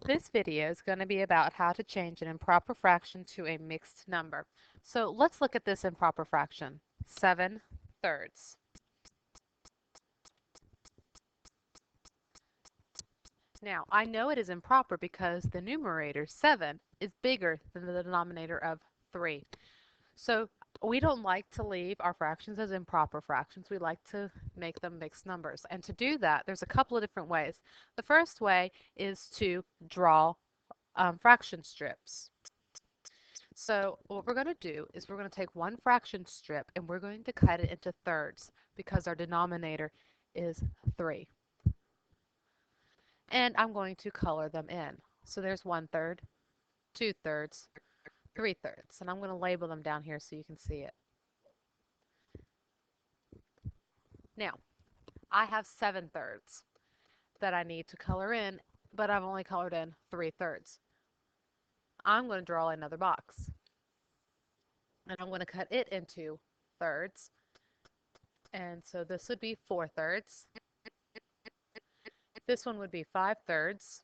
This video is going to be about how to change an improper fraction to a mixed number. So let's look at this improper fraction, 7/3. Now, I know it is improper because the numerator, 7, is bigger than the denominator of 3. So we don't like to leave our fractions as improper fractions. We like to make them mixed numbers. And to do that, there's a couple of different ways. The first way is to draw fraction strips. So what we're going to do is we're going to take one fraction strip and we're going to cut it into thirds because our denominator is 3. And I'm going to color them in. So there's 1/3, 2/3, 3/3. And I'm going to label them down here so you can see it. Now, I have 7/3 that I need to color in, but I've only colored in 3/3. I'm going to draw another box. And I'm going to cut it into thirds. And so this would be 4/3. This one would be 5/3.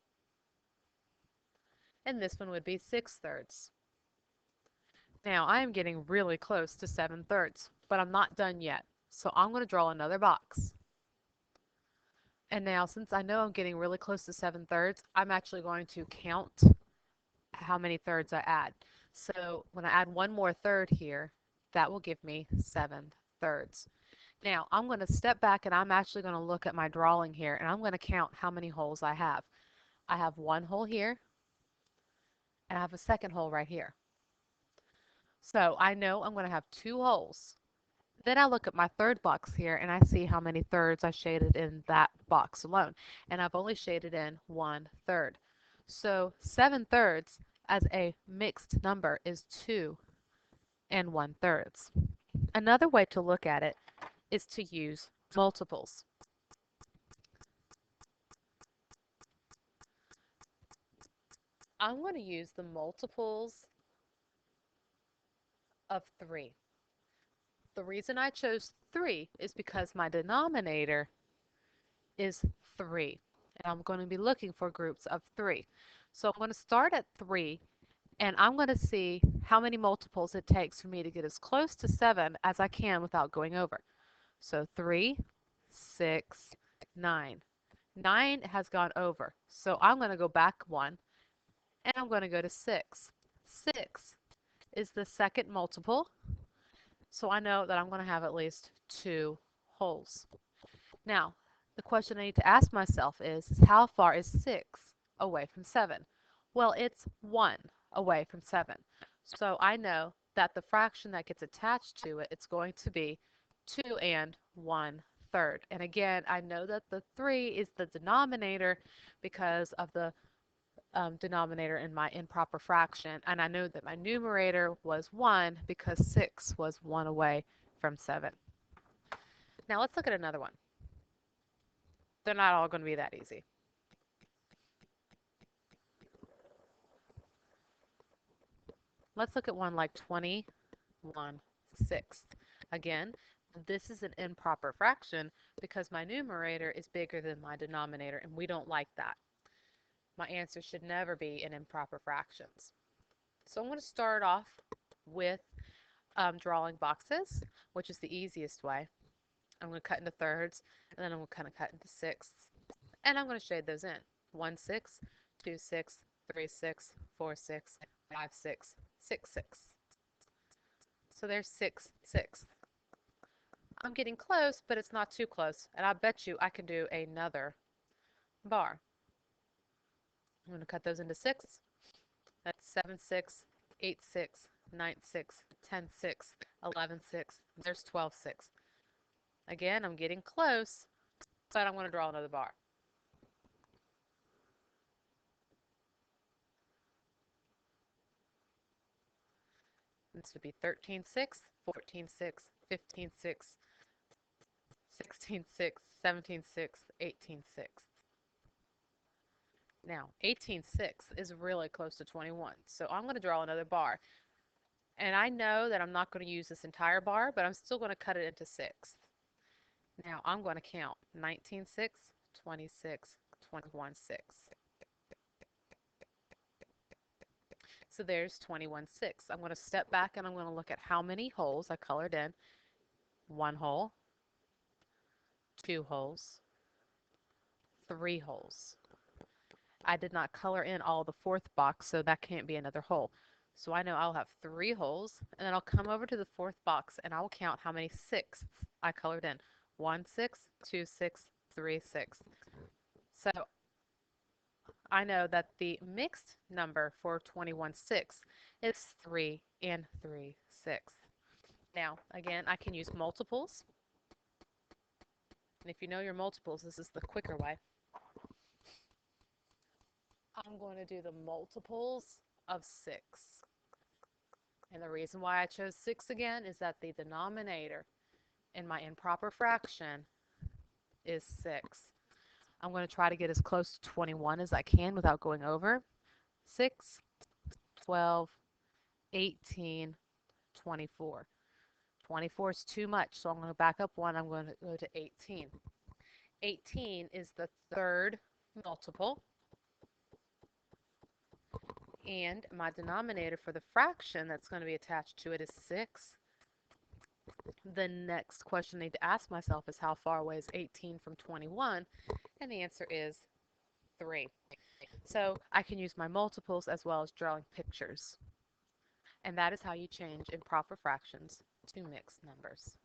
And this one would be 6/3. Now I am getting really close to 7/3, but I'm not done yet. So I'm going to draw another box. And now since I know I'm getting really close to 7/3, I'm actually going to count how many thirds I add. So when I add one more third here, that will give me 7/3. Now I'm going to step back and I'm actually going to look at my drawing here and I'm going to count how many holes I have. I have one hole here and I have a second hole right here. So I know I'm going to have 2 holes. Then I look at my third box here and I see how many thirds I shaded in that box alone. And I've only shaded in 1/3. So 7/3 as a mixed number is 2 and 1/3. Another way to look at it is to use multiples. I'm going to use the multiples of 3. The reason I chose 3 is because my denominator is 3. And I'm going to be looking for groups of 3. So I'm going to start at 3 and I'm going to see how many multiples it takes for me to get as close to 7 as I can without going over. So 3, 6, 9. 9 has gone over. So I'm going to go back 1 and I'm going to go to 6. 6 is the second multiple. So I know that I'm going to have at least 2 holes. Now, the question I need to ask myself is how far is 6 away from 7? Well, it's 1 away from 7. So I know that the fraction that gets attached to it, it's going to be 2 and 1/3. And again, I know that the 3 is the denominator because of the denominator in my improper fraction. And I know that my numerator was 1 because 6 was 1 away from 7. Now let's look at another one. They're not all going to be that easy. Let's look at one like 21/6. Again, this is an improper fraction because my numerator is bigger than my denominator, and we don't like that. My answer should never be in improper fractions. So I'm going to start off with drawing boxes, which is the easiest way. I'm going to cut into thirds, and then I'm going to kind of cut into sixths, and I'm going to shade those in. 1/6, 2/6, 3/6, 4/6, 5/6, 6/6. So there's 6/6. I'm getting close, but it's not too close, and I bet you I can do another bar. I'm going to cut those into sixths. That's 7/6, 8/6, 9/6, 10/6, 11/6. There's 12/6. Again, I'm getting close, but I'm going to draw another bar. This would be 13/6, 14/6, 15/6, 16/6, 17/6, 18/6. Now, 18/6 is really close to 21, so I'm going to draw another bar. And I know that I'm not going to use this entire bar, but I'm still going to cut it into sixths. Now, I'm going to count 19/6, 20/6, 21/6. So there's 21/6. I'm going to step back and I'm going to look at how many holes I colored in. One hole, two holes, three holes. I did not color in all the fourth box, so that can't be another hole. So I know I'll have three holes, and then I'll come over to the fourth box and I will count how many sixths I colored in. 1 6, 2 6, 3 6. So I know that the mixed number for 21/6 is 3 and 3 6. Now, again, I can use multiples. And if you know your multiples, this is the quicker way. I'm going to do the multiples of 6. And the reason why I chose 6 again is that the denominator in my improper fraction is 6. I'm going to try to get as close to 21 as I can without going over. 6, 12, 18, 24. 24 is too much, so I'm going to back up one. I'm going to go to 18. 18 is the third multiple, and my denominator for the fraction that's going to be attached to it is 6. The next question I need to ask myself is how far away is 18 from 21? And the answer is 3. So I can use my multiples as well as drawing pictures. And that is how you change improper fractions to mixed numbers.